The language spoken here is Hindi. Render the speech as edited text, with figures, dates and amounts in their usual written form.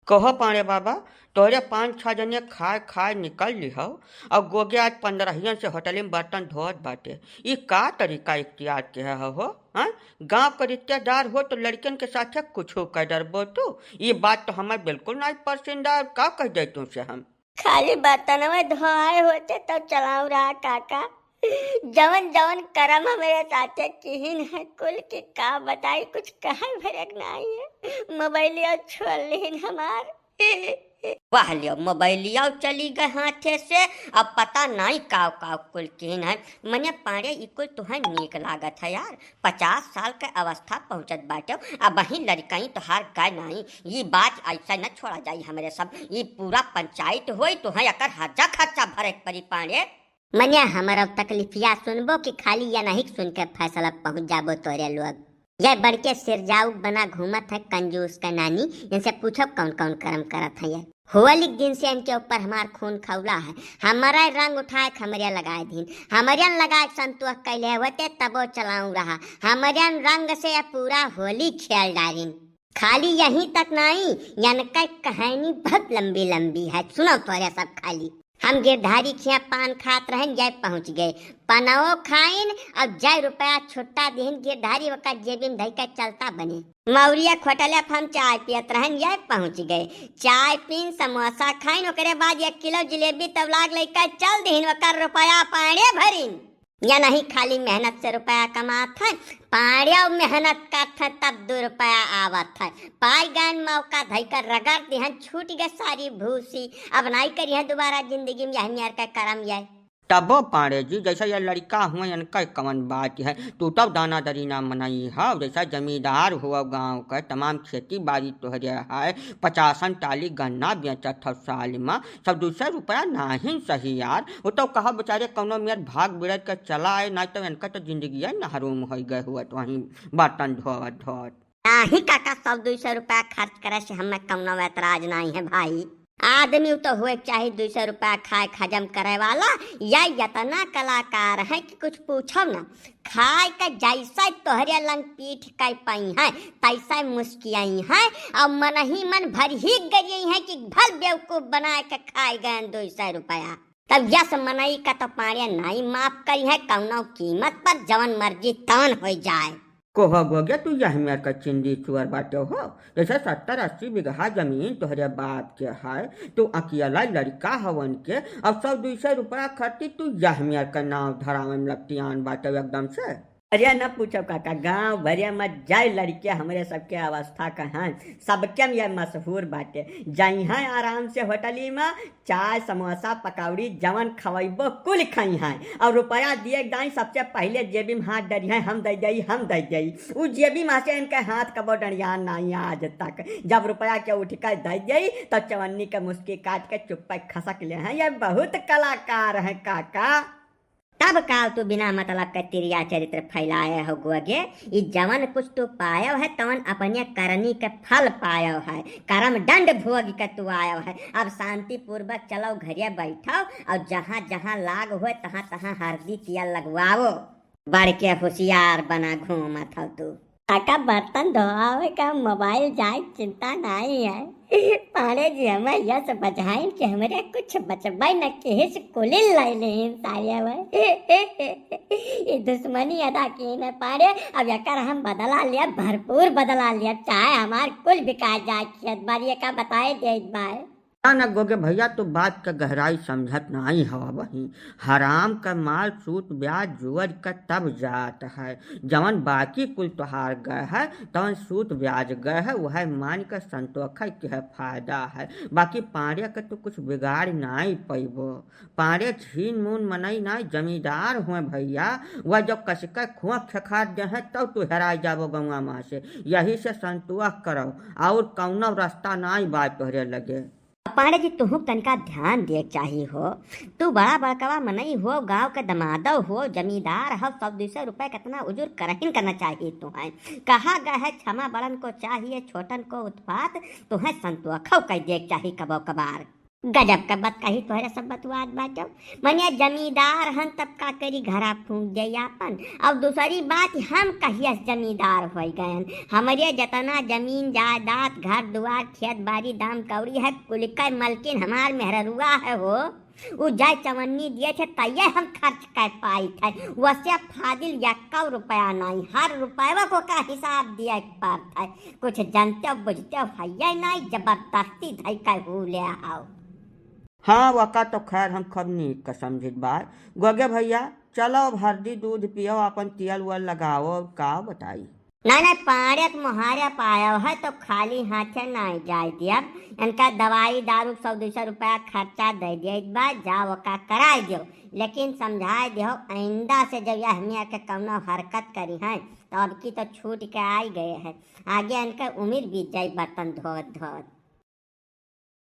कहो पाड़े बाबा, तोहरे 5-6 जने खाए खाए निकल लिहौ और गोगे आज 15 से होटल में बर्तन धोत बाटे। ई का तरीका इख्तियार के हो? हाँ, गांव का रिश्तेदार हो तो लड़कन के साथ कुछ कर डरबो तू। ये बात तो हमें बिल्कुल नहीं पसंद है। का कह दे तुमसे हम? खाली बर्तन में धोआए होते तो चलाऊ रहा काका। जवन जवन करम मेरे साथे किहिन है कुल के का बताई, कुछ कहे भरक नहीं है। मोबाइलिया छोड़ लिहिन हमार। वाह लियो मोबाइलिया चली गए हाथे से। अब पता नहीं काव काव कुल किहिन है। मने पाड़े ई कुल तुहे नीक लागत है यार। 50 साल के अवस्था पहुंचत बाटे, अब वही लड़कई तोहार गाय नहीं। ये बात ऐसा न छोड़ा जाई हमरे सब। ये पूरा पंचायत होई तुहे अकर हर्जा खर्चा भरे पड़ी पाड़े। मनिया हमारा तकलीफिया सुनबो कि खाली या नहीं सुन के फैसला पहुंच जाबो तोरे लोग। यह बड़के सिरजाऊ बना घूमत है कंजूस का नानी। इनसे पूछो कौन कौन कर्म करत है। होली दिन से इनके ऊपर हमार खून खौला है। हमारा रंग उठाए खमरिया लगाए दिन, हमारिया लगाए संतोष कैले होते तबो चलाऊ रहा। हमारिया रंग से पूरा होली खेल डालिन। खाली यहीं तक नहीं, यानका कहानी बहुत लंबी लंबी है। सुनो तोरे सब खाली। हम गिरधारी खिया पान खात रहन, जय पहुंच गए। पनाओ खाइन अब जय रुपया छुट्टा दिहन। गिरधारी वक़्त जेबी में धइका चलता बने। मौरिया खोटले हम चाय पियत रहन, जय पहुंच गए। चाय पीन समोसा खाइन, ओकरे बाद 1 किलो जलेबी तब लाग लइका चल दिहन। वकर रुपया पाड़े भरिन। या नहीं खाली मेहनत से रुपया कमात है, पाड़िया मेहनत करत है तब 2 रुपया आवत है। पाई गन मौका धइकर रगड़ दिहन, छूट गए सारी भूसी। अब नहीं करिए दोबारा जिंदगी में यही यार का करम ये। तबो पाड़े जी, जैसा ये लड़का हुआ इनका कवन बात है। तू तब दाना दरी ना मनाई है। जैसा जमींदार हुआ गांव का तमाम खेती बाड़ी तोहरे है। 50 टाली गन्ना बेचत हो साल में, सब 200 रुपया नहीं सही यार। वो तो कहा बेचारे कौनो मेर भाग बिड़त के चला है, नहीं तो इनका तो जिंदगी नहरूम हो गए हुआ तो वहीं बर्तन धोत धोत। नहीं काका, 100-200 रुपया खर्च करे से हमें कौनो ऐतराज नहीं है भाई। आदमी तो हुए चाहे 200 रुपया खाए खजम करे वाला, या इतना कलाकार है कि कुछ पूछो ना। खाए का जैसा तोहरे लंग पीठ का पाई है तैसा मुस्कियाई है, और मन ही मन भर ही गई है कि भल बेवकूफ बना के खाए गए 200 रुपया। तब यस मनई का तो पाड़े नहीं माफ करी है कौनो कीमत पर, जवन मर्जी तवन हो जाए। कोह गोगे तू यही मेर का चिंदी चुअर बाटे हो। जैसे 70-80 बीघा जमीन तोहरे बाप के है, तू अकेला लड़का हवन के अब 100-200 रुपया खर्ची तू यही मेर का नाव धरावे में लपटियान बाटे एकदम से। अरे न पूछो काका, गांव भरिया मत जाए लड़के हमरे सबके अवस्था कहाँ सबके में मशहूर बाटे। जाई हैं आराम से होटली में, चाय समोसा पकौड़ी जवन खवैबो कुल खाई हैं, और रुपया दिए दाई सबसे पहले जेबी में हाथ डरी है हम दे जाई हम दे जाई। उस जेबी में से इनके हाथ कबो डरिया नहीं आज तक। जब रुपया के उठ कर दे जाई तो चवन्नी के मुस्की काट के चुप पे खसक ले हैं। ये बहुत कलाकार है काका। तब काल तू बिना मतलब का तिरिया चरित्र फैलाए हो गोगे। ये जवन कुछ तू पायो है तवन अपने करनी के फल पायो है। करम दंड भोग के तू आयो है। अब शांति पूर्वक चलो घरिया बैठो, और जहाँ जहाँ लाग हो तहाँ तहाँ हल्दी तेल लगवाओ। बढ़ के होशियार बना घूमत हो तू। काका बर्तन धोआवे का मोबाइल जाए चिंता नहीं है। पाड़े जी हमें यह सब बचाएं कि हमारे कुछ बचबाई न केस कुलिल लाई नहीं सारे ये दुश्मनी अदा की न पाड़े। अब यकर हम बदला लिया, भरपूर बदला लिया, चाहे हमार कुल बिका जाए खेत बाड़ी का बताए दे बाय। ना गोगे भैया, तो बात का गहराई समझत नहीं हवा। वही हराम का माल सूत ब्याज जुअर का तब जात है। जवन बाकी कुल तोहार गए है तवन सूत ब्याज गए है, वह मान का संतोष के है फायदा है। बाकी पाड़े का तो कुछ बिगाड़ नहीं पैबो। पाड़े छीन मून मनई नहीं जमींदार हुए भैया। वह जब कसका खुआ खखार दे है तब तू हेराई जाबो गौवा माँ से। यही से संतोष करो और कौनो रास्ता नहीं बात तोहरे लगे। पाड़े जी तुहू तनिका ध्यान दे चाहिए हो। तू बड़ा बड़कवा मनई हो, गांव के दमादव हो, जमींदार हो, 100-200 रुपए कितना उजुर करहिन करना चाहिए तुम्हें। कहा गया है क्षमा बड़न को चाहिए छोटन को उत्पात, तुम्हें संतोष कह दे चाहिए कबो कबार। गजब का बात कही तोहरे सब बतवाद बाटो। मनिया जमींदार हन तब का करी घरा फूंक जाई आपन। अब दूसरी बात हम कहिया जमींदार हो गए। हमारे जतना जमीन जायदाद घर दुआर खेत बाड़ी दाम कौड़ी है कुल का मलकिन हमार मेहरुआ है हो। उ जाय चवन्नी दिए थे तैये हम खर्च कर पाई थे। वैसे फादिल यक्का रुपया नहीं, हर रुपया को का हिसाब दिया पार था। कुछ जानते बुझते भैया नहीं, जबरदस्ती धई का हो ले आओ। हाँ वका तो खैर हम खब नीक का समझित बात। गोगे भैया चलो अब हल्दी दूध पियो, अपन तेल उल लगाओ, का बताई। नहीं पाड़े मुहारे पाया है तो खाली हाथे नहीं जाए दिया। इनका दवाई दारू 100-200 रुपया खर्चा दे दिए बात जाओ का कराए दो। लेकिन समझाए दो आइंदा से जब यह हमें के कौनो हरकत करी है तो अब की तो छूट के आई गए हैं। आगे इनका उम्र बीत जाए बर्तन धोत धोत।